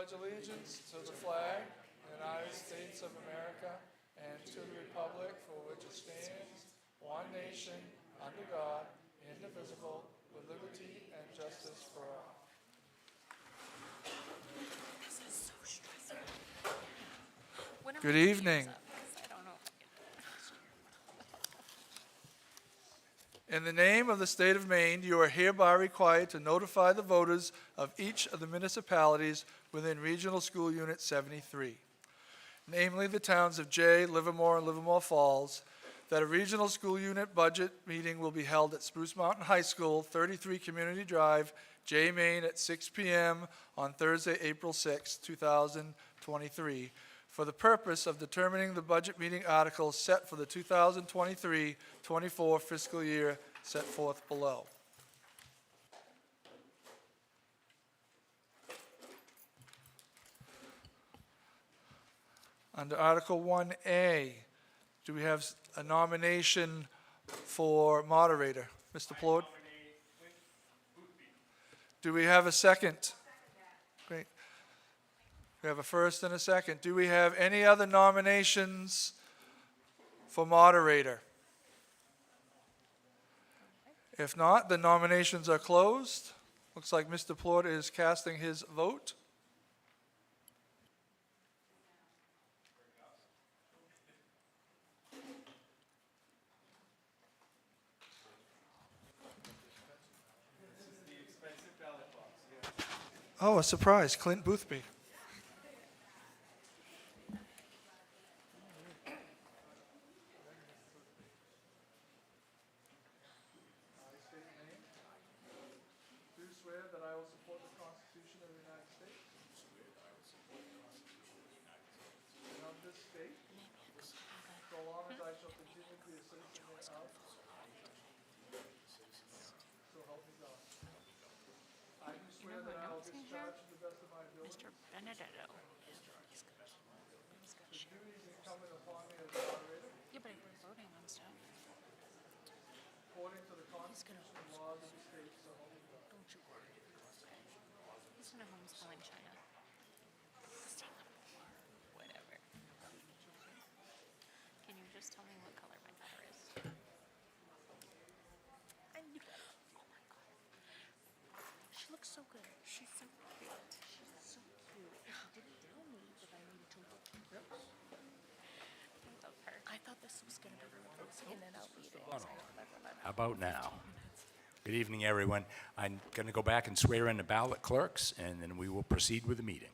pledge allegiance to the flag of the United States of America and to the republic for which it stands, one nation, under God, indivisible, with liberty and justice for all. This is so stressful. Good evening. I don't know. In the name of the state of Maine, you are hereby required to notify the voters of each of the municipalities within Regional School Unit 73, namely the towns of Jay, Livermore, and Livermore Falls, that a Regional School Unit budget meeting will be held at Spruce Mountain High School, 33 Community Drive, Jay, Maine, at 6 p.m. on Thursday, April 6, 2023, for the purpose of determining the budget meeting articles set for the 2023-24 fiscal year set forth below. Under Article 1A, do we have a nomination for moderator? Mr. Plourde? Do we have a second? Great. We have a first and a second. Do we have any other nominations for moderator? If not, the nominations are closed. Looks like Mr. Plourde is casting his vote. Oh, a surprise, Clint Boothby. Do swear that I will support the Constitution of the United States and of this state, so long as I shall continue to be a citizen thereof, so help me God. I do swear that I will discharge to the best of my ability Mr. Benedetto. the duties incumbent upon me as moderator, Yeah, but we're voting on stuff. according to the Constitution and laws of the state, so help me God. Don't you worry. He's gonna homeschooling China. Whatever. Can you just tell me what color my daughter is? I knew that. Oh my god. She looks so good. She's so cute. She's so cute. She didn't tell me that I needed to look. Yep. I love her. I thought this was gonna be really close, and then I'll leave it. How about now? Good evening, everyone. I'm going to go back and swear in the ballot clerks, and then we will proceed with the meeting.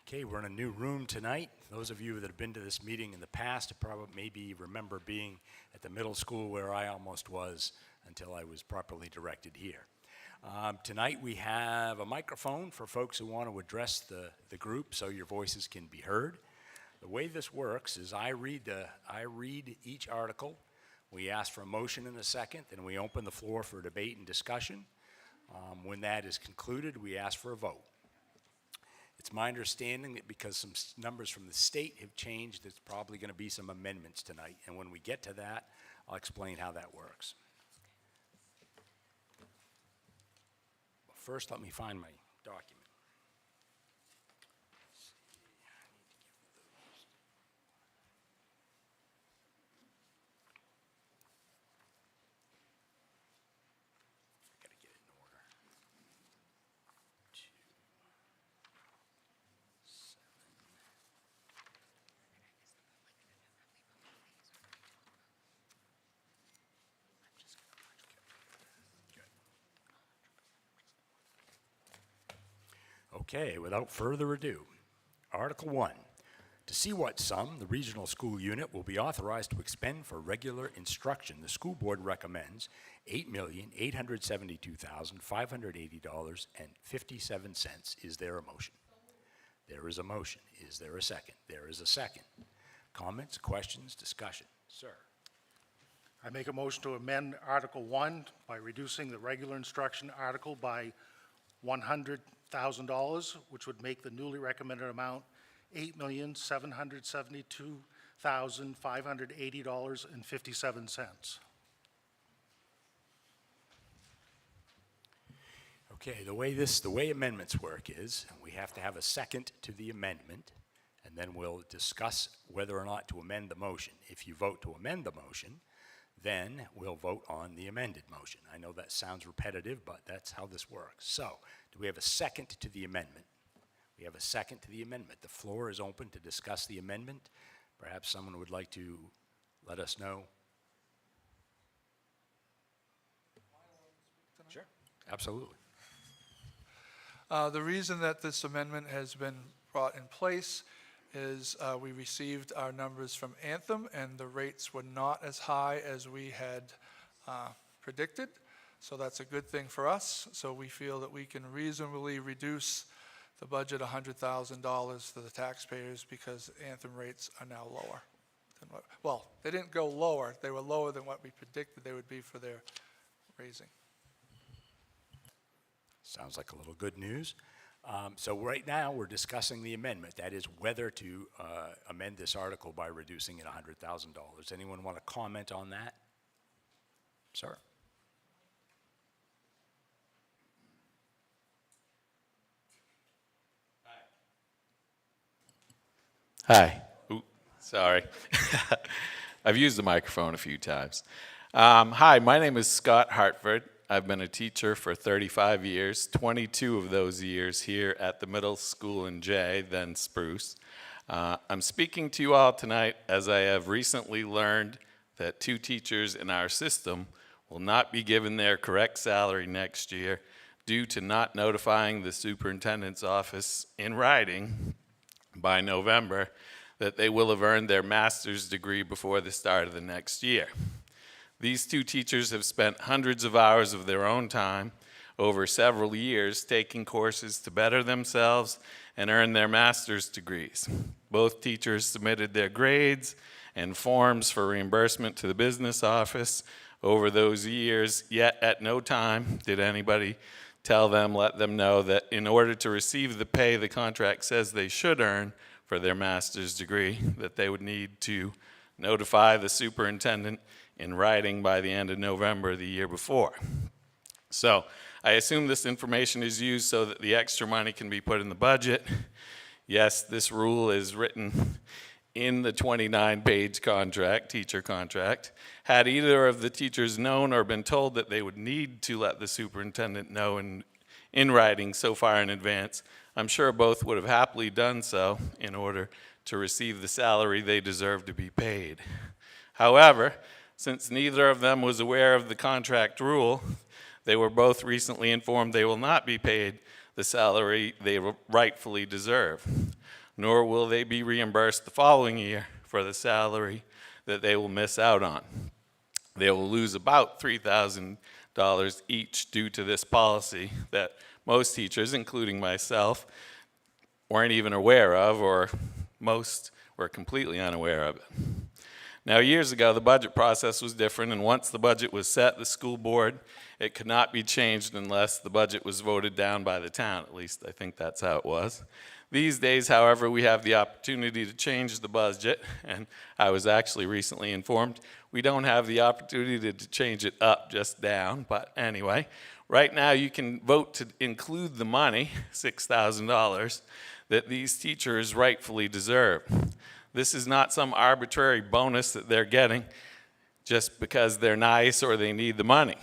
Okay, we're in a new room tonight. Those of you that have been to this meeting in the past probably maybe remember being at the middle school where I almost was until I was properly directed here. Tonight we have a microphone for folks who want to address the group so your voices can be heard. The way this works is I read each article. We ask for a motion in a second, then we open the floor for debate and discussion. When that is concluded, we ask for a vote. It's my understanding that because some numbers from the state have changed, there's probably going to be some amendments tonight. And when we get to that, I'll explain how that works. First, let me find my document. I gotta get it in order. 2, 7. Okay, without further ado, Article 1. To see what sum the regional school unit will be authorized to expend for regular instruction, the school board recommends $8,872,580.57. Is there a motion? There is a motion. Is there a second? There is a second. Comments, questions, discussion? Sir. I make a motion to amend Article 1 by reducing the regular instruction article by $100,000, which would make the newly recommended amount $8,772,580.57. Okay, the way amendments work is we have to have a second to the amendment, and then we'll discuss whether or not to amend the motion. If you vote to amend the motion, then we'll vote on the amended motion. I know that sounds repetitive, but that's how this works. So, do we have a second to the amendment? We have a second to the amendment. The floor is open to discuss the amendment. Perhaps someone would like to let us know. Sure, absolutely. The reason that this amendment has been brought in place is we received our numbers from Anthem, and the rates were not as high as we had predicted. So that's a good thing for us. So we feel that we can reasonably reduce the budget $100,000 to the taxpayers because Anthem rates are now lower than what, well, they didn't go lower. They were lower than what we predicted they would be for their raising. Sounds like a little good news. So right now, we're discussing the amendment. That is whether to amend this article by reducing it $100,000. Anyone want to comment on that? Sir? Hi. Ooh, sorry. I've used the microphone a few times. Hi, my name is Scott Hartford. I've been a teacher for 35 years, 22 of those years here at the middle school in Jay, then Spruce. I'm speaking to you all tonight as I have recently learned that 2 teachers in our system will not be given their correct salary next year due to not notifying the superintendent's office in writing by November that they will have earned their master's degree before the start of the next year. These 2 teachers have spent hundreds of hours of their own time over several years taking courses to better themselves and earn their master's degrees. Both teachers submitted their grades and forms for reimbursement to the business office over those years, yet at no time did anybody tell them, let them know that in order to receive the pay the contract says they should earn for their master's degree, that they would need to notify the superintendent in writing by the end of November the year before. So I assume this information is used so that the extra money can be put in the budget. Yes, this rule is written in the 29-page contract, teacher contract. Had either of the teachers known or been told that they would need to let the superintendent know in writing so far in advance, I'm sure both would have happily done so in order to receive the salary they deserve to be paid. However, since neither of them was aware of the contract rule, they were both recently informed they will not be paid the salary they rightfully deserve. nor will they be reimbursed the following year for the salary that they will miss out on. They will lose about $3,000 each due to this policy that most teachers, including myself, weren't even aware of, or most were completely unaware of it. Now, years ago, the budget process was different, and once the budget was set, the school board, it could not be changed unless the budget was voted down by the town. At least I think that's how it was. These days, however, we have the opportunity to change the budget, and I was actually recently informed we don't have the opportunity to change it up, just down. But anyway, right now you can vote to include the money, $6,000, that these teachers rightfully deserve. This is not some arbitrary bonus that they're getting just because they're nice or they need the money.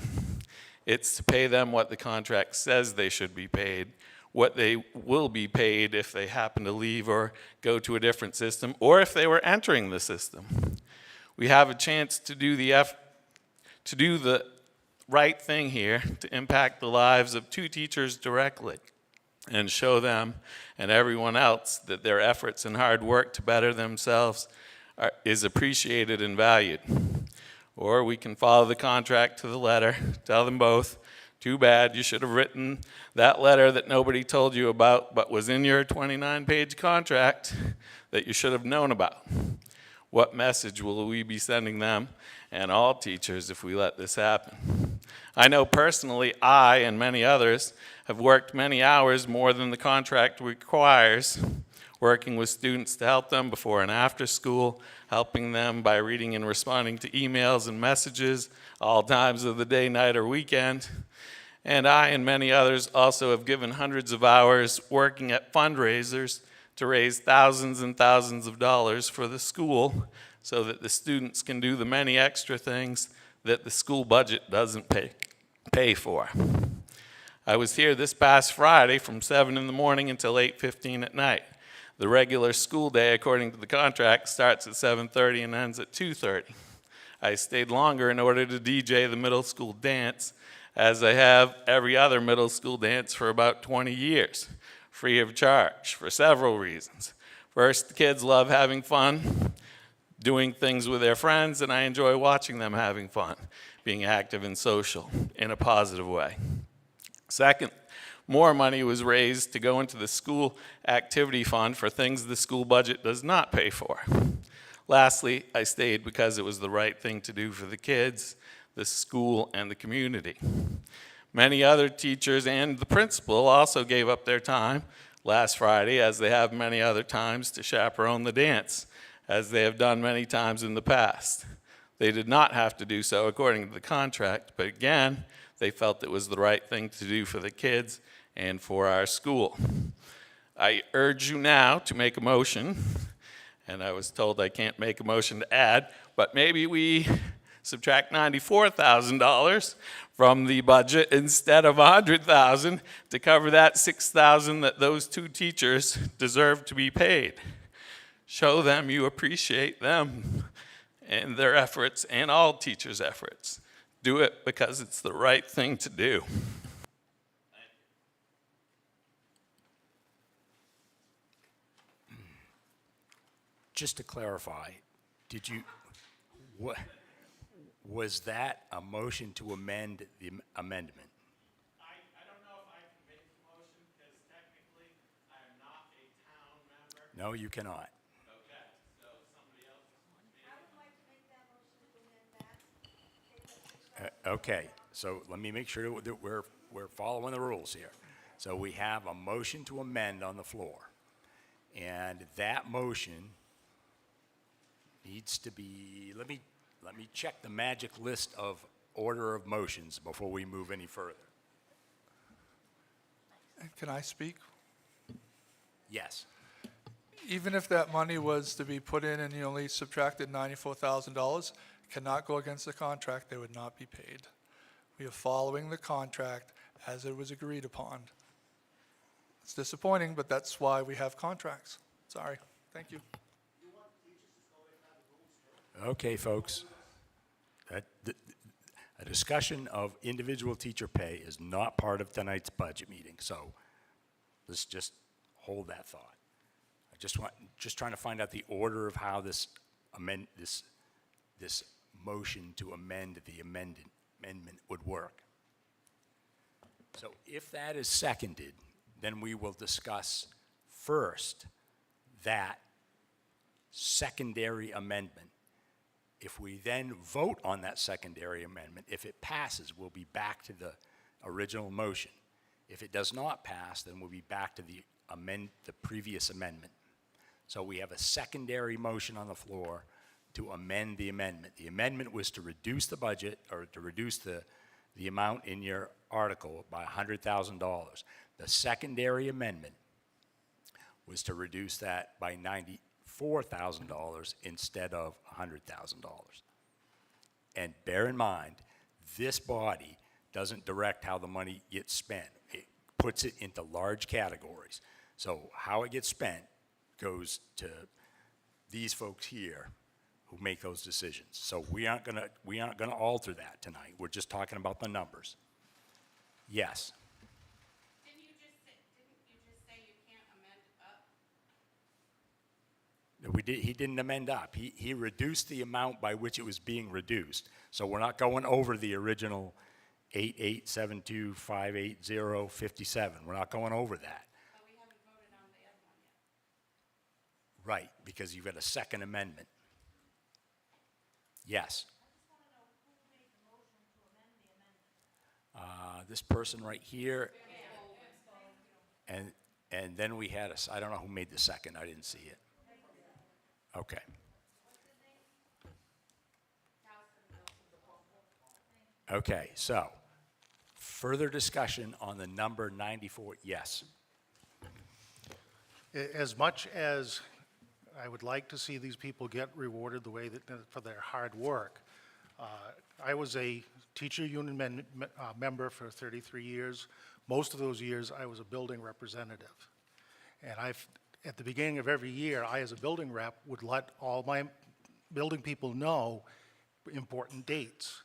It's to pay them what the contract says they should be paid, what they will be paid if they happen to leave or go to a different system, or if they were entering the system. We have a chance to do the right thing here, to impact the lives of 2 teachers directly and show them and everyone else that their efforts and hard work to better themselves is appreciated and valued. Or we can follow the contract to the letter, tell them both, too bad, you should have written that letter that nobody told you about but was in your 29-page contract that you should have known about. What message will we be sending them and all teachers if we let this happen? I know personally I and many others have worked many hours more than the contract requires, working with students to help them before and after school, helping them by reading and responding to emails and messages all times of the day, night, or weekend. And I and many others also have given hundreds of hours working at fundraisers to raise thousands and thousands of dollars for the school so that the students can do the many extra things that the school budget doesn't pay for. I was here this past Friday from 7 in the morning until 8:15 at night. The regular school day, according to the contract, starts at 7:30 and ends at 2:30. I stayed longer in order to DJ the middle school dance, as I have every other middle school dance for about 20 years, free of charge, for several reasons. First, the kids love having fun, doing things with their friends, and I enjoy watching them having fun, being active and social in a positive way. Second, more money was raised to go into the school activity fund for things the school budget does not pay for. Lastly, I stayed because it was the right thing to do for the kids, the school, and the community. Many other teachers and the principal also gave up their time last Friday, as they have many other times, to chaperone the dance, as they have done many times in the past. They did not have to do so according to the contract, but again, they felt it was the right thing to do for the kids and for our school. I urge you now to make a motion, and I was told I can't make a motion to add, but maybe we subtract $94,000 from the budget instead of $100,000 to cover that $6,000 that those 2 teachers deserve to be paid. Show them you appreciate them and their efforts and all teachers' efforts. Do it because it's the right thing to do. Just to clarify, was that a motion to amend the amendment? I don't know if I can make the motion because technically I am not a town member. No, you cannot. Okay, so somebody else. I would like to make that motion to amend that. Okay, so let me make sure that we're following the rules here. So we have a motion to amend on the floor, and that motion needs to be, let me check the magic list of order of motions before we move any further. Can I speak? Yes. Even if that money was to be put in and you only subtracted $94,000, cannot go against the contract, they would not be paid. We are following the contract as it was agreed upon. It's disappointing, but that's why we have contracts. Sorry. Thank you. Okay, folks. A discussion of individual teacher pay is not part of tonight's budget meeting, so let's just hold that thought. I just trying to find out the order of how this this motion to amend the amendment would work. So if that is seconded, then we will discuss first that secondary amendment. If we then vote on that secondary amendment, if it passes, we'll be back to the original motion. If it does not pass, then we'll be back to the previous amendment. So we have a secondary motion on the floor to amend the amendment. The amendment was to reduce the budget, or to reduce the amount in your article by $100,000. The secondary amendment was to reduce that by $94,000 instead of $100,000. And bear in mind, this body doesn't direct how the money gets spent. It puts it into large categories. So how it gets spent goes to these folks here who make those decisions. So we aren't gonna alter that tonight. We're just talking about the numbers. Yes. Didn't you just say you can't amend up? He didn't amend up. He reduced the amount by which it was being reduced. So we're not going over the original 8872,580,57. We're not going over that. But we haven't voted on the other one yet. Right, because you've got a second amendment. Yes. This person right here. And then we had I don't know who made the second. I didn't see it. Okay. Okay, so further discussion on the number 94. Yes. As much as I would like to see these people get rewarded the way that, for their hard work, I was a teacher union member for 33 years. Most of those years, I was a building representative. And at the beginning of every year, I, as a building rep, would let all my building people know important dates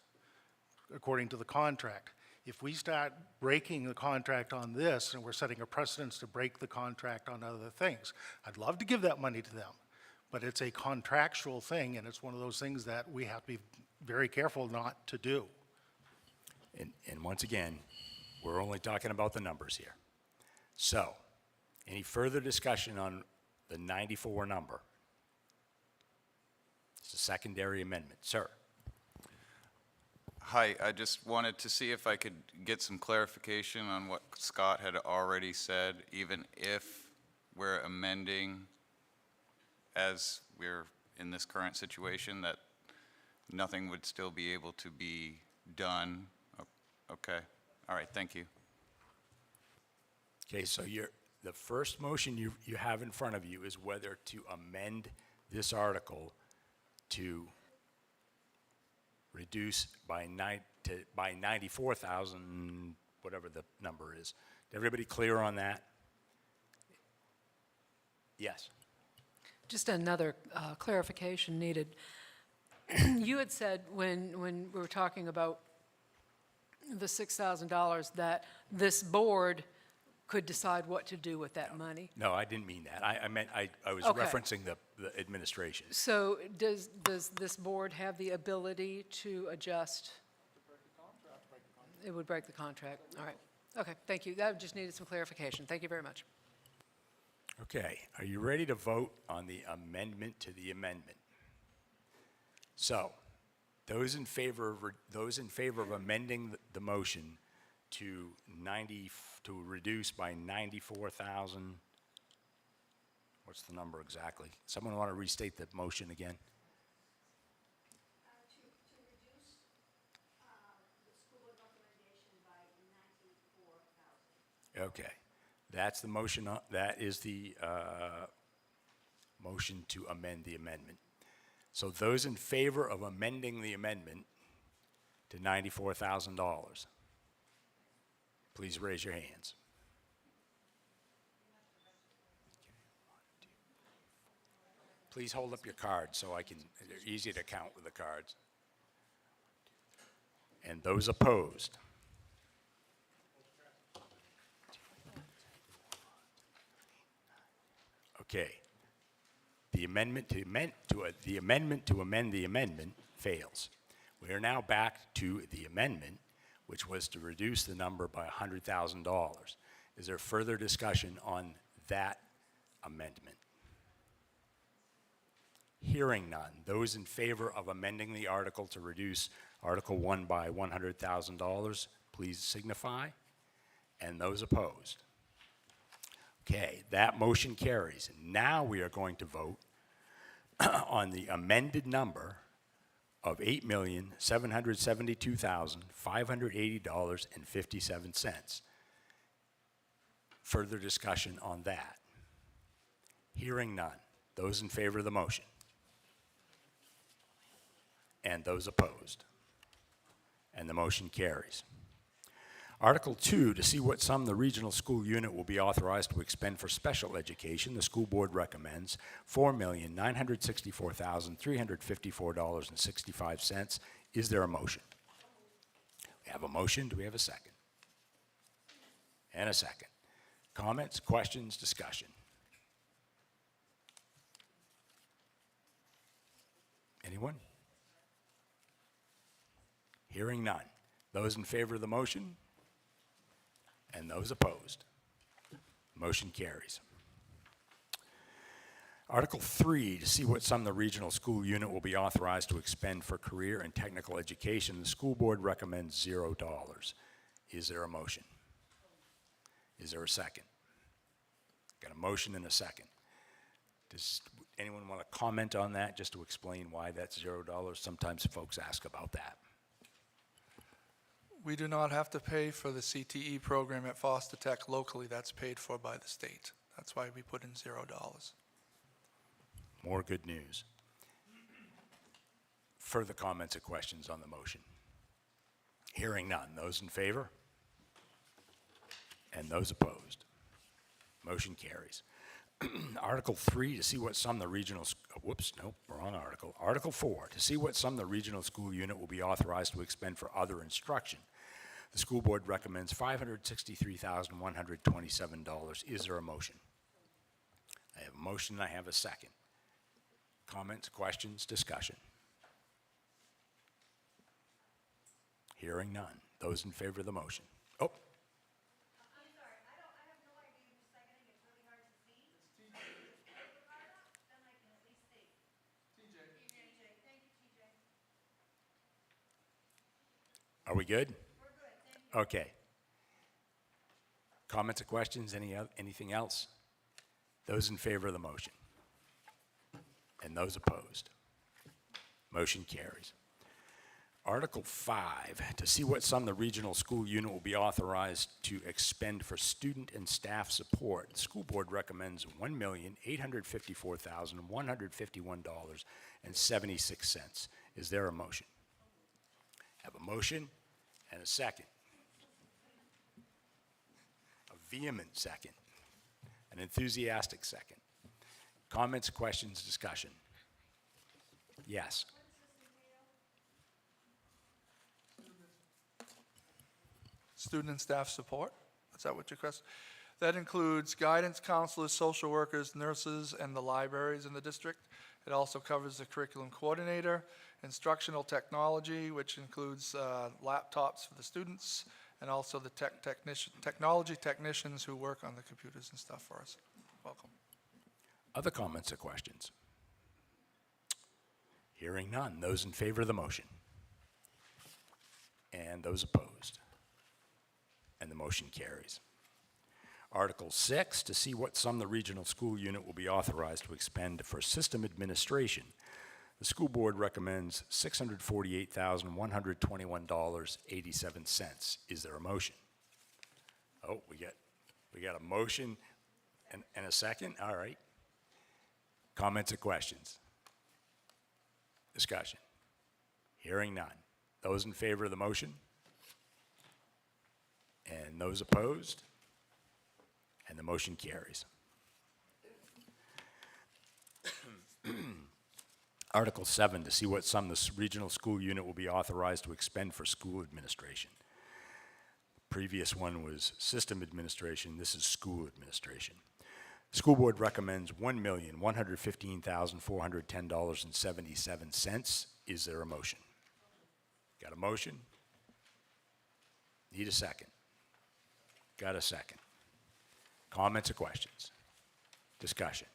according to the contract. If we start breaking the contract on this, and we're setting a precedence to break the contract on other things, I'd love to give that money to them, but it's a contractual thing, and it's one of those things that we have to be very careful not to do. And once again, we're only talking about the numbers here. So, any further discussion on the 94 number? It's a secondary amendment. Sir. Hi, I just wanted to see if I could get some clarification on what Scott had already said, even if we're amending as we're in this current situation, that nothing would still be able to be done. Okay, all right, thank you. Okay, so the first motion you have in front of you is whether to amend this article to reduce by 94,000, whatever the number is. Everybody clear on that? Yes. Just another clarification needed. You had said when we were talking about the $6,000 that this board could decide what to do with that money. No, I didn't mean that. I meant I was Okay. referencing the administration. So does this board have the ability to adjust? It would break the contract. All right. Okay, thank you. That just needed some clarification. Thank you very much. Okay, are you ready to vote on the amendment to the amendment? So, those in favor of amending the motion to reduce by 94,000. What's the number exactly? Someone want to restate the motion again? To reduce the school board recommendation by 94,000. Okay, that's the motion. That is the motion to amend the amendment. So those in favor of amending the amendment to $94,000, please raise your hands. Please hold up your cards so they're easy to count with the cards. And those opposed? Okay, the amendment to amend the amendment fails. We are now back to the amendment, which was to reduce the number by $100,000. Is there further discussion on that amendment? Hearing none. Those in favor of amending the article to reduce Article 1 by $100,000, please signify. And those opposed? Okay, that motion carries. Now we are going to vote on the amended number of $8,772,580.57. Further discussion on that? Hearing none. Those in favor of the motion? And those opposed? And the motion carries. Article 2, to see what sum the regional school unit will be authorized to expend for special education, the school board recommends $4,964,354.65. Is there a motion? We have a motion. Do we have a second? And a second. Comments, questions, discussion? Anyone? Hearing none. Those in favor of the motion? And those opposed? Motion carries. Article 3, to see what sum the regional school unit will be authorized to expend for career and technical education, the school board recommends $0. Is there a motion? Is there a second? Got a motion and a second. Does anyone want to comment on that, just to explain why that's $0? Sometimes folks ask about that. We do not have to pay for the CTE program at Foster Tech locally. That's paid for by the state. That's why we put in $0. More good news. Further comments or questions on the motion? Hearing none. Those in favor? And those opposed? Motion carries. Article 3, to see what sum the regional, wrong article. Article 4, to see what sum the regional school unit will be authorized to expend for other instruction. The school board recommends $563,127. Is there a motion? I have a motion and I have a second. Comments, questions, discussion? Hearing none. Those in favor of the motion? Oh, I'm sorry, I have no idea who's seconding, it's really hard to see. Put the card up, then I can at least see. TJ, thank you, TJ. are we good? We're good, thank you. Okay. Comments or questions? Anything else? Those in favor of the motion? And those opposed? Motion carries. Article 5, to see what sum the regional school unit will be authorized to expend for student and staff support. The school board recommends $1,854,151.76. Is there a motion? Have a motion and a second. A vehement second. An enthusiastic second. Comments, questions, discussion? Yes. Student and staff support? Is that what your question? That includes guidance counselors, social workers, nurses, and the libraries in the district. It also covers the curriculum coordinator, instructional technology, which includes laptops for the students, and also the technology technicians who work on the computers and stuff for us. Welcome. Other comments or questions? Hearing none. Those in favor of the motion? And those opposed? And the motion carries. Article 6, to see what sum the regional school unit will be authorized to expend for system administration. The school board recommends $648,121.87. Is there a motion? Oh, we got a motion and a second? All right. Comments or questions? Discussion? Hearing none. Those in favor of the motion? And those opposed? And the motion carries. Article 7, to see what sum the regional school unit will be authorized to expend for school administration. The previous one was system administration. This is school administration. School Board recommends $1,115,410.77. Is there a motion? Got a motion? Need a second? Got a second. Comments or questions? Discussion?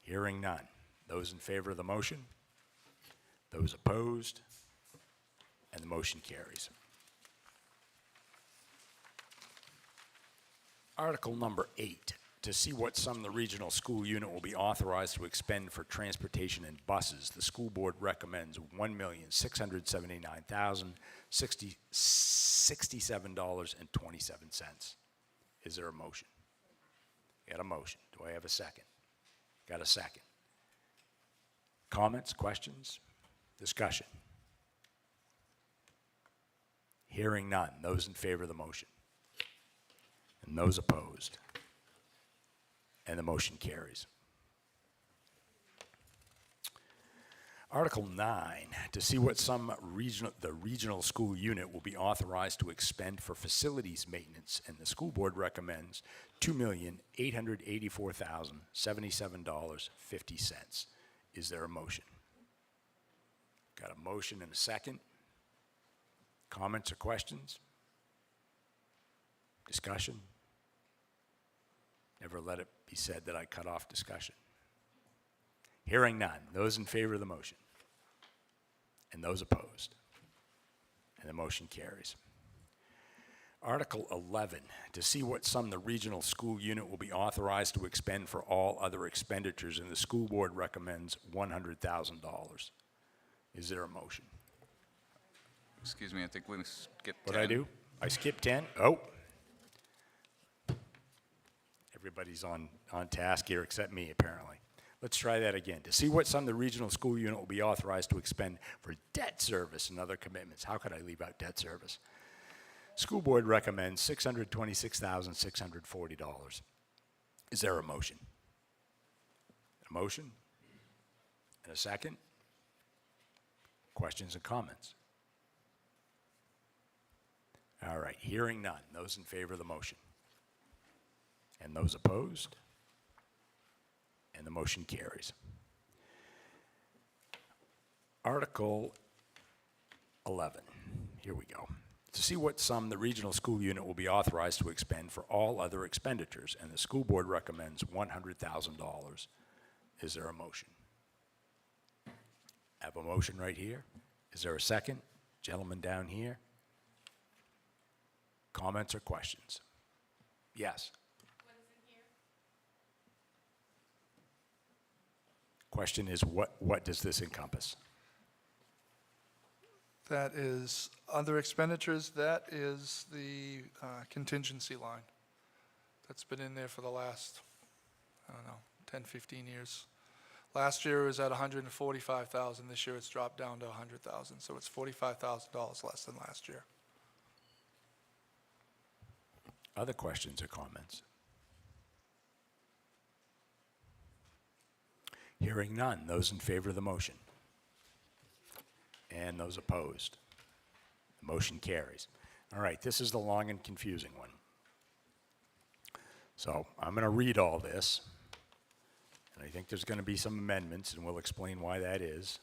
Hearing none. Those in favor of the motion? Those opposed? And the motion carries. Article number 8, to see what sum the regional school unit will be authorized to expend for transportation and buses. The school board recommends $1,679,067.27. Is there a motion? Got a motion. Do I have a second? Got a second. Comments, questions, discussion? Hearing none. Those in favor of the motion? And those opposed? And the motion carries. Article 9, to see what sum the regional school unit will be authorized to expend for facilities maintenance, and the school board recommends $2,884,077.50. Is there a motion? Got a motion and a second? Comments or questions? Discussion? Never let it be said that I cut off discussion. Hearing none. Those in favor of the motion? And those opposed? And the motion carries. Article 11, to see what sum the regional school unit will be authorized to expend for all other expenditures, and the school board recommends $100,000. Is there a motion? Excuse me, I think we skipped 10. What'd I do? I skipped 10? Oh. Everybody's on task here except me, apparently. Let's try that again. To see what sum the regional school unit will be authorized to expend for debt service and other commitments. How could I leave out debt service? School board recommends $626,640. Is there a motion? A motion? And a second? Questions and comments? All right, hearing none. Those in favor of the motion? And those opposed? And the motion carries. Article 11. Here we go. To see what sum the regional school unit will be authorized to expend for all other expenditures, and the school board recommends $100,000. Is there a motion? I have a motion right here. Is there a second? Gentleman down here. Comments or questions? Yes. What is in here? Question is, what does this encompass? That is other expenditures. That is the contingency line. That's been in there for the last, I don't know, 10, 15 years. Last year it was at $145,000. This year it's dropped down to $100,000. So it's $45,000 less than last year. Other questions or comments? Hearing none. Those in favor of the motion? And those opposed? The motion carries. All right, this is the long and confusing one. So I'm going to read all this, and I think there's going to be some amendments, and we'll explain why that is.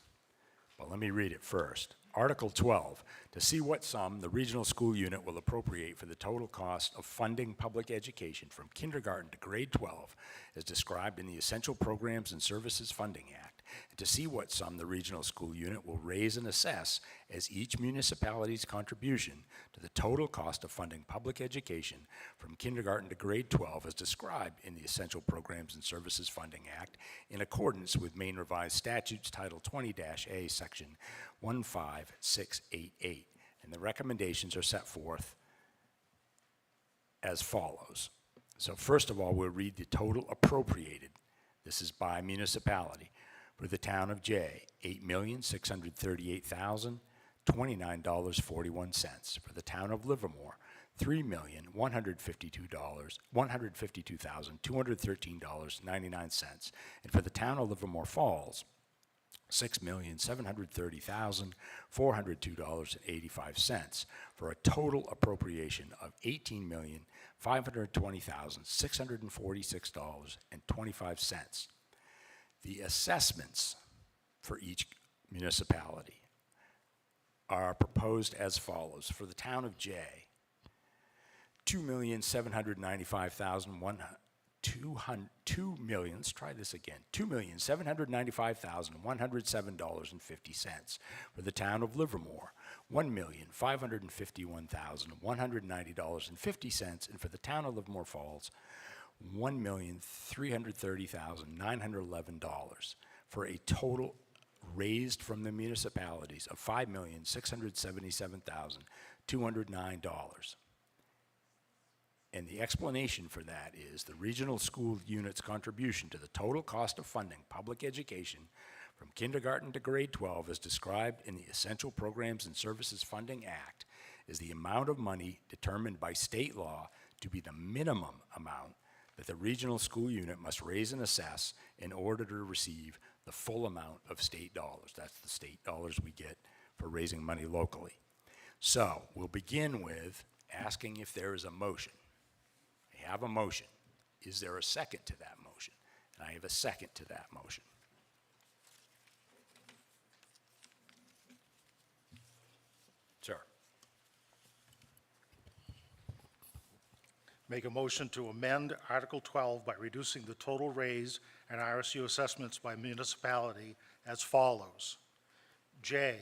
But let me read it first. Article 12, to see what sum the regional school unit will appropriate for the total cost of funding public education from kindergarten to grade 12 as described in the Essential Programs and Services Funding Act, and to see what sum the regional school unit will raise and assess as each municipality's contribution to the total cost of funding public education from kindergarten to grade 12 as described in the Essential Programs and Services Funding Act in accordance with Maine Revised Statutes Title 20-A, Section 15688. And the recommendations are set forth as follows. So first of all, we'll read the total appropriated. This is by municipality. For the town of Jay, $8,638,029.41. For the town of Livermore, $152,213.99. And for the town of Livermore Falls, $6,730,402.85 for a total appropriation of $18,520,646.25. The assessments for each municipality are proposed as follows. For the town of Jay, $2,795,107.50. For the town of Livermore, $1,551,190.50. And for the town of Livermore Falls, $1,330,911, for a total raised from the municipalities of $5,677,209. And the explanation for that is the regional school unit's contribution to the total cost of funding public education from kindergarten to grade 12 as described in the Essential Programs and Services Funding Act is the amount of money determined by state law to be the minimum amount that the regional school unit must raise and assess in order to receive the full amount of state dollars. That's the state dollars we get for raising money locally. So we'll begin with asking if there is a motion. I have a motion. Is there a second to that motion? And I have a second to that motion. Sir. Make a motion to amend Article 12 by reducing the total raise and RSU assessments by municipality as follows. J,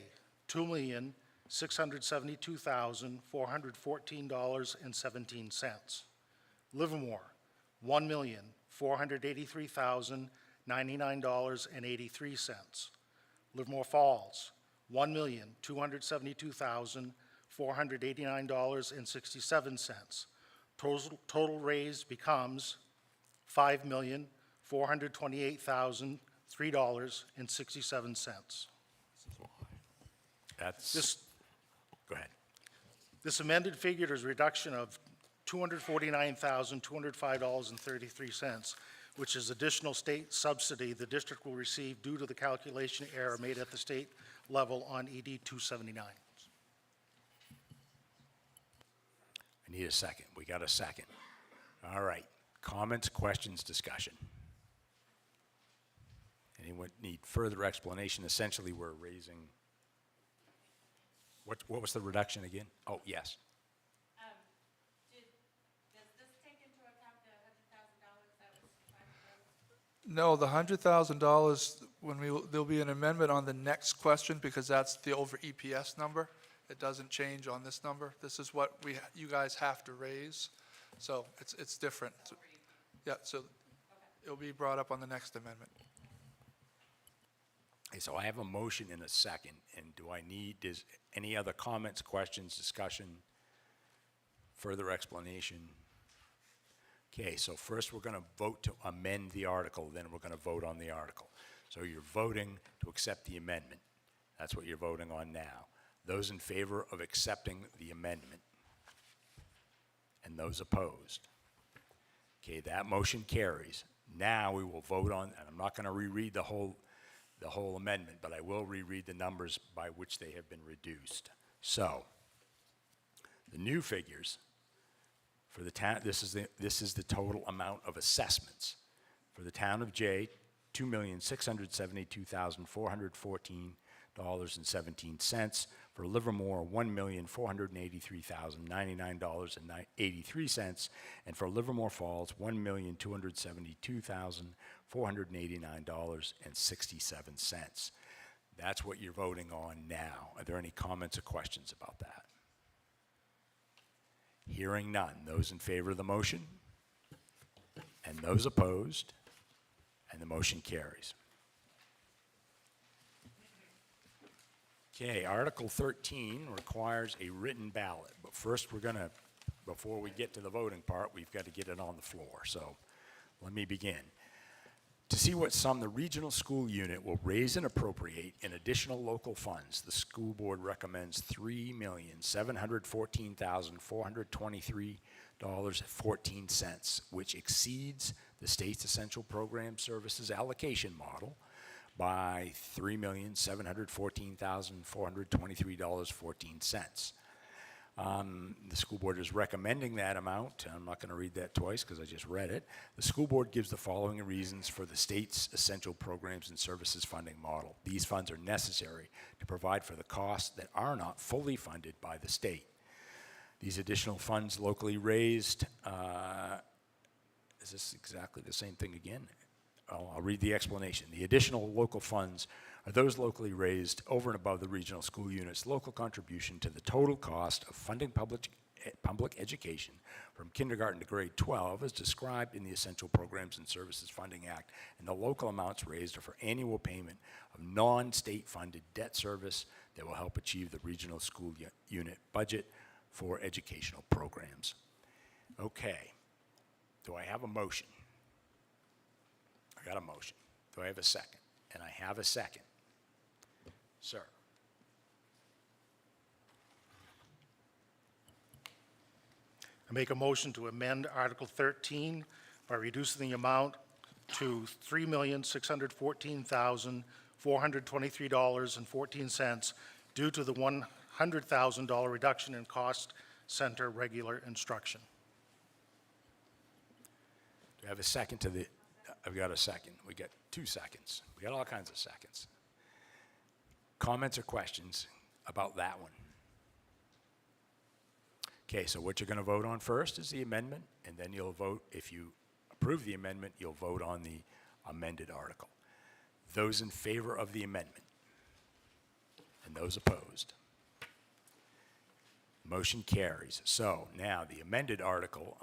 $2,672,414.17. Livermore, $1,483,099.83. Livermore Falls, $1,272,489.67. Total raise becomes $5,428,003.67. That's, go ahead. This amended figure is a reduction of $249,205.33, which is additional state subsidy the district will receive due to the calculation error made at the state level on ED 279. I need a second. We got a second. All right. Comments, questions, discussion. Anyone need further explanation? Essentially, we're raising, what was the reduction again? Oh, yes. Does this take into account the $100,000 that was provided? No, the $100,000, there'll be an amendment on the next question because that's the over EPS number. It doesn't change on this number. This is what you guys have to raise. So it's different. Yeah, so it'll be brought up on the next amendment. Okay, so I have a motion and a second, and does any other comments, questions, discussion, further explanation? Okay, so first we're going to vote to amend the article, then we're going to vote on the article. So you're voting to accept the amendment. That's what you're voting on now. Those in favor of accepting the amendment? And those opposed? Okay, that motion carries. Now we will vote on, and I'm not going to reread the whole amendment, but I will reread the numbers by which they have been reduced. So, the new figures for the town, this is the total amount of assessments. For the town of Jay, $2,672,414.17. For Livermore, $1,483,099.83, and for Livermore Falls, $1,272,489.67. That's what you're voting on now. Are there any comments or questions about that? Hearing none. Those in favor of the motion? And those opposed? And the motion carries. Okay, Article 13 requires a written ballot, but first before we get to the voting part, we've got to get it on the floor. So let me begin. To see what sum the regional school unit will raise and appropriate in additional local funds, the school board recommends $3,714,423.14, which exceeds the state's essential program services allocation model by $3,714,423.14. The school board is recommending that amount. I'm not going to read that twice because I just read it. The school board gives the following reasons for the state's essential programs and services funding model. These funds are necessary to provide for the costs that are not fully funded by the state. These additional funds locally raised, is this exactly the same thing again? I'll read the explanation. The additional local funds are those locally raised over and above the regional school unit's local contribution to the total cost of funding public education from kindergarten to grade 12 as described in the Essential Programs and Services Funding Act, and the local amounts raised are for annual payment of non-state funded debt service that will help achieve the regional school unit budget for educational programs. Okay, do I have a motion? I got a motion. Do I have a second? And I have a second. Sir. I make a motion to amend Article 13 by reducing the amount to $3,614,423.14 due to the $100,000 reduction in cost center regular instruction. Do I have a second to the, I've got a second. We got 2 seconds. We got all kinds of seconds. Comments or questions about that one? Okay, so what you're going to vote on first is the amendment, and then you'll vote, if you approve the amendment, you'll vote on the amended article. Those in favor of the amendment? And those opposed? Motion carries. So now the amended article,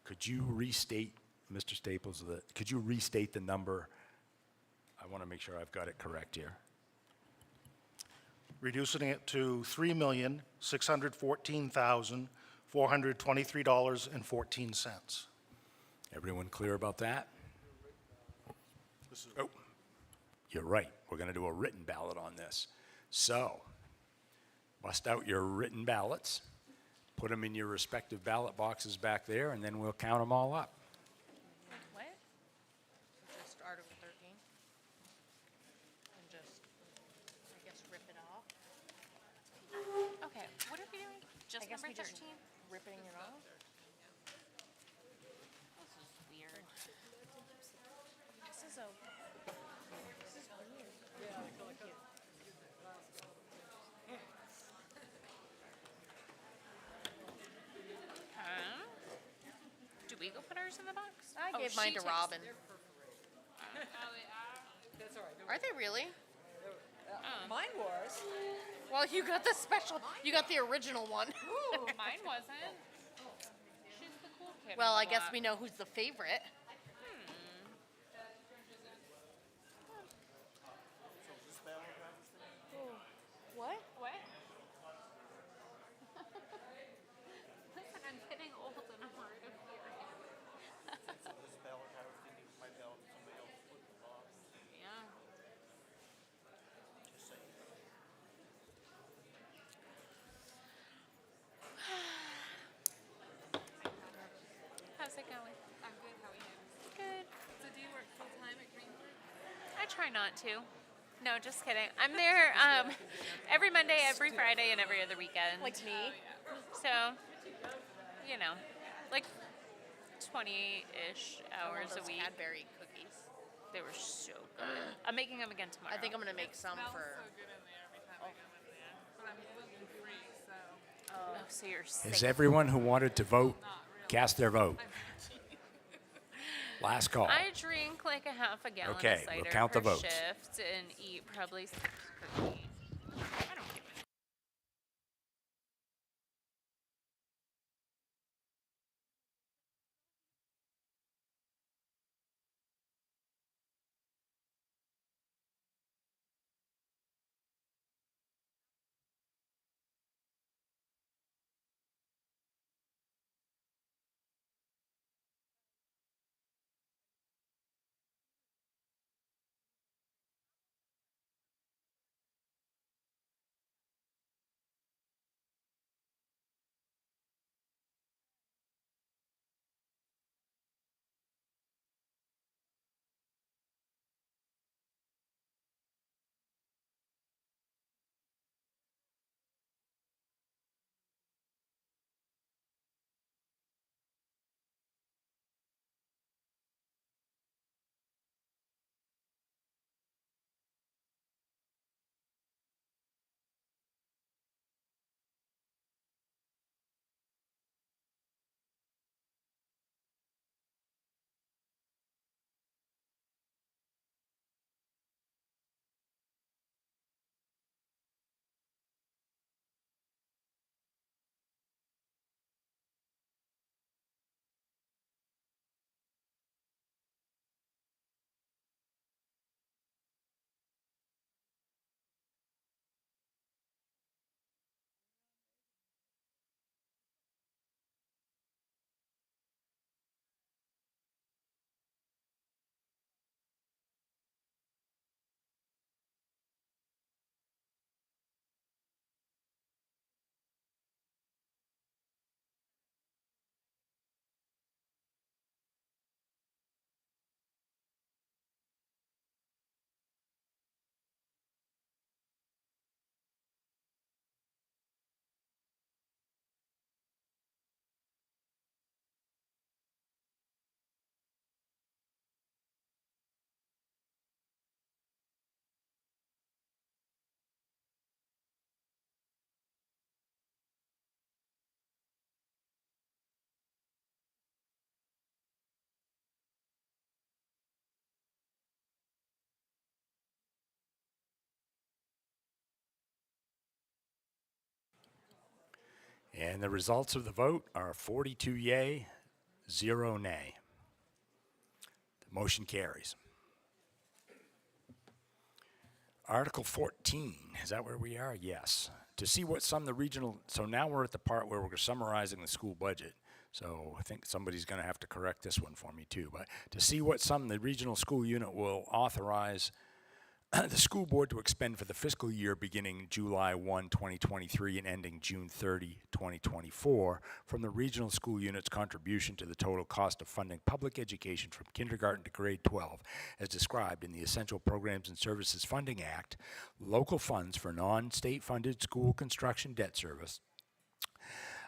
could you restate, Mr. Staples, could you restate the number? I want to make sure I've got it correct here. Reducing it to $3,614,423.14. Everyone clear about that? Oh, you're right. We're going to do a written ballot on this. So, bust out your written ballots, put them in your respective ballot boxes back there, and then we'll count them all up. What? Just Article 13? And just, I guess, rip it off? Okay, what are we doing? Just I guess number we just 13? ripping it off? This is weird. This is a, this is weird. Do we go put ours in the box? I Oh, gave mine she to takes- Robin. Oh, they are? Are they really? Mine was. Well, you got the special, you got the original one. Ooh, mine wasn't. She's the cool kid. Well, on I the guess block. we know who's the favorite. What? What? Listen, I'm getting old and I'm hard of hearing. Yeah. How's it going? I'm good. How are you? Good. So do you work full time at Greenwood? I try not to. No, just kidding. I'm there every Monday, every Friday, and every other weekend. Like me? So, you know, like 20-ish hours a Those week. Cadbury cookies. They were so good. I'm making them again tomorrow. I think I'm gonna make some Smells for. so good in there every time I come in there. But I'm gluten free, so Oh, so you're sick. Is everyone who wanted to vote not really. cast their vote? Last call. I drink like a half a gallon Okay, of we'll cider count the per votes. shift and eat probably 6 cookies. And the results of the vote are 42 yay, 0 nay. The motion carries. Article 14, is that where we are? Yes. To see what some of the regional, so now we're at the part where we're summarizing the school budget. So I think somebody's going to have to correct this one for me too. But to see what sum the regional school unit will authorize the school board to expend for the fiscal year beginning July 1, 2023 and ending June 30, 2024 from the regional school unit's contribution to the total cost of funding public education from kindergarten to grade 12 as described in the Essential Programs and Services Funding Act, local funds for non-state funded school construction debt service,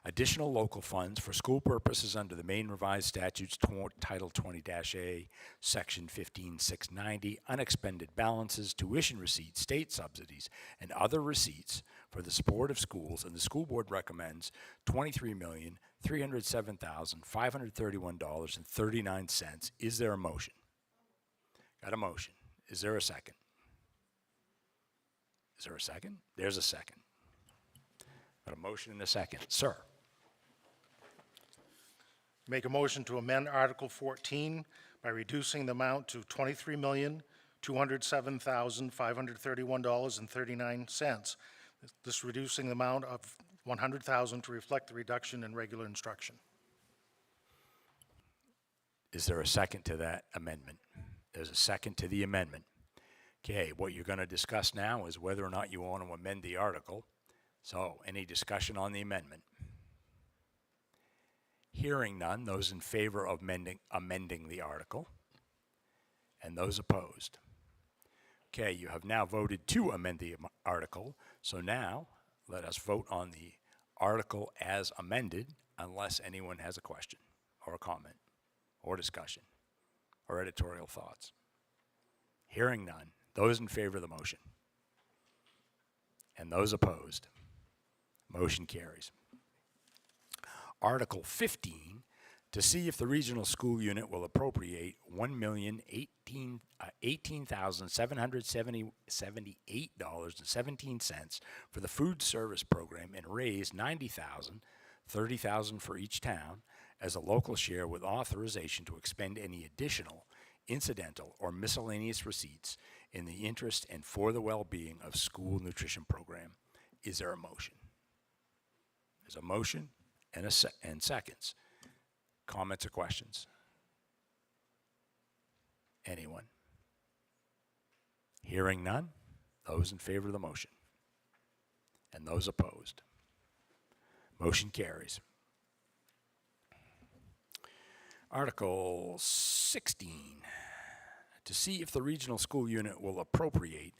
additional local funds for school purposes under the Maine Revised Statutes Title 20-A, Section 15690, unexpended balances, tuition receipts, state subsidies, and other receipts for the support of schools, and the school board recommends $23,307,531.39. Is there a motion? Got a motion. Is there a second? Is there a second? There's a second. Got a motion and a second. Sir. Make a motion to amend Article 14 by reducing the amount to $23,207,531.39. This reducing the amount of $100,000 to reflect the reduction in regular instruction. Is there a second to that amendment? There's a second to the amendment. Okay, what you're going to discuss now is whether or not you want to amend the article. So, any discussion on the amendment? Hearing none, those in favor of amending the article, and those opposed. Okay, you have now voted to amend the article, so now let us vote on the article as amended, unless anyone has a question, or a comment, or discussion, or editorial thoughts. Hearing none, those in favor of the motion, and those opposed. Motion carries. Article 15, to see if the regional school unit will appropriate $1,018,778.17 for the food service program and raise $90,000, $30,000 for each town as a local share with authorization to expend any additional, incidental, or miscellaneous receipts in the interest and for the well-being of school nutrition program. Is there a motion? There's a motion and seconds. Comments or questions? Anyone? Hearing none, those in favor of the motion and those opposed. Motion carries. Article 16, to see if the regional school unit will appropriate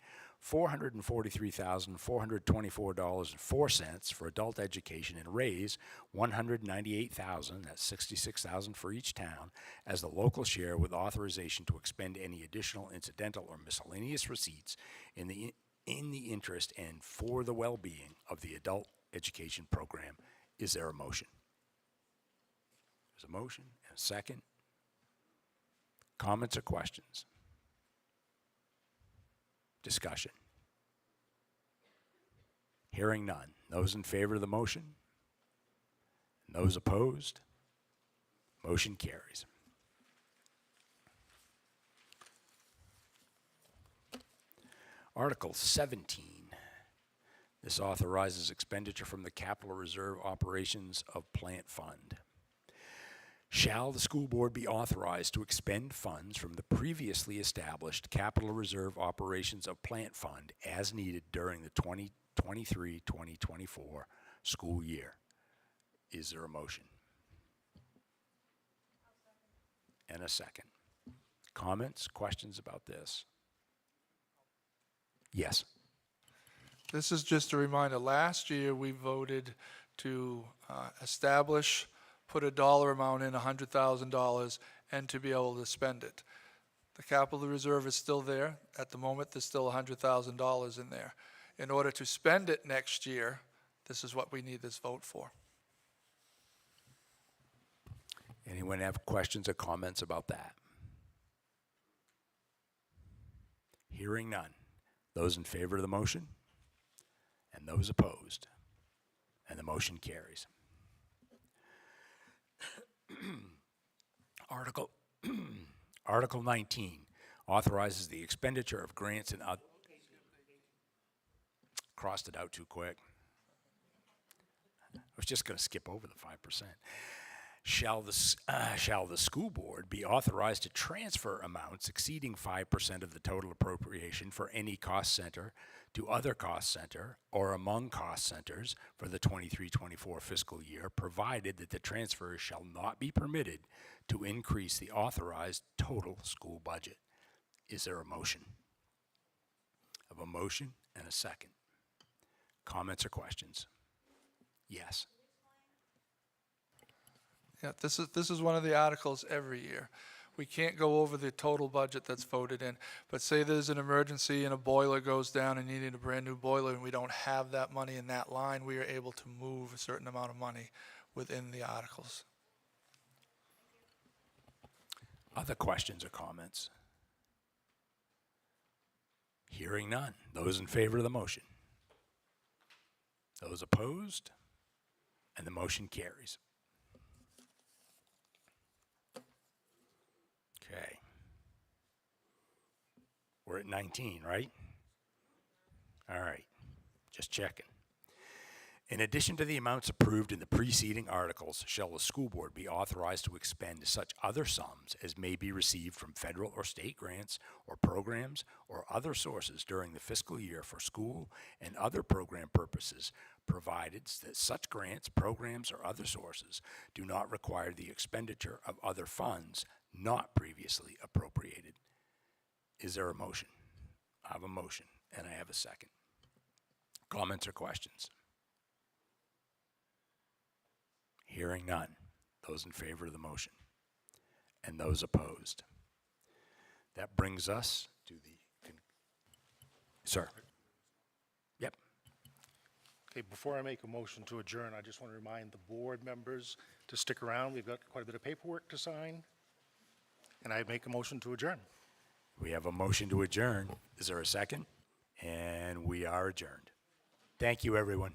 $443,424.04 for adult education and raise $198,000, that's $66,000 for each town, as the local share with authorization to expend any additional incidental or miscellaneous receipts in the interest and for the well-being of the adult education program. Is there a motion? There's a motion and a second. Comments or questions? Discussion. Hearing none. Those in favor of the motion? And those opposed? Motion carries. Article 17. This authorizes expenditure from the Capital Reserve Operations of Plant Fund. Shall the school board be authorized to expend funds from the previously established Capital Reserve Operations of Plant Fund as needed during the 2023-2024 school year? Is there a motion? And a second. Comments, questions about this? Yes. This is just a reminder. Last year, we voted to put a dollar amount in, $100,000, and to be able to spend it. The capital reserve is still there. At the moment, there's still $100,000 in there. In order to spend it next year, this is what we need this vote for. Anyone have questions or comments about that? Hearing none. Those in favor of the motion? And those opposed? And the motion carries. Article, Article 19 authorizes the expenditure of grants and crossed it out too quick. I was just going to skip over the 5%. Shall the school board be authorized to transfer amounts exceeding 5% of the total appropriation for any cost center to other cost center or among cost centers for the 23-24 fiscal year, provided that the transfers shall not be permitted to increase the authorized total school budget? Is there a motion? I have a motion and a second. Comments or questions? Yes. Yeah, this is one of the articles every year. We can't go over the total budget that's voted in, but say there's an emergency and a boiler goes down and you need a brand new boiler and we don't have that money in that line, we are able to move a certain amount of money within the articles. Other questions or comments? Hearing none. Those in favor of the motion? Those opposed? And the motion carries. Okay. We're at 19, right? All right. Just checking. In addition to the amounts approved in the preceding articles, shall the school board be authorized to expend such other sums as may be received from federal or state grants or programs or other sources during the fiscal year for school and other program purposes, provided that such grants, programs, or other sources do not require the expenditure of other funds not previously appropriated. Is there a motion? I have a motion, and I have a second. Comments or questions? Hearing none. Those in favor of the motion and those opposed. That brings us to the, sir. Yep. Okay, before I make a motion to adjourn, I just want to remind the board members to stick around. We've got quite a bit of paperwork to sign. And I make a motion to adjourn. We have a motion to adjourn. Is there a second? And we are adjourned. Thank you, everyone.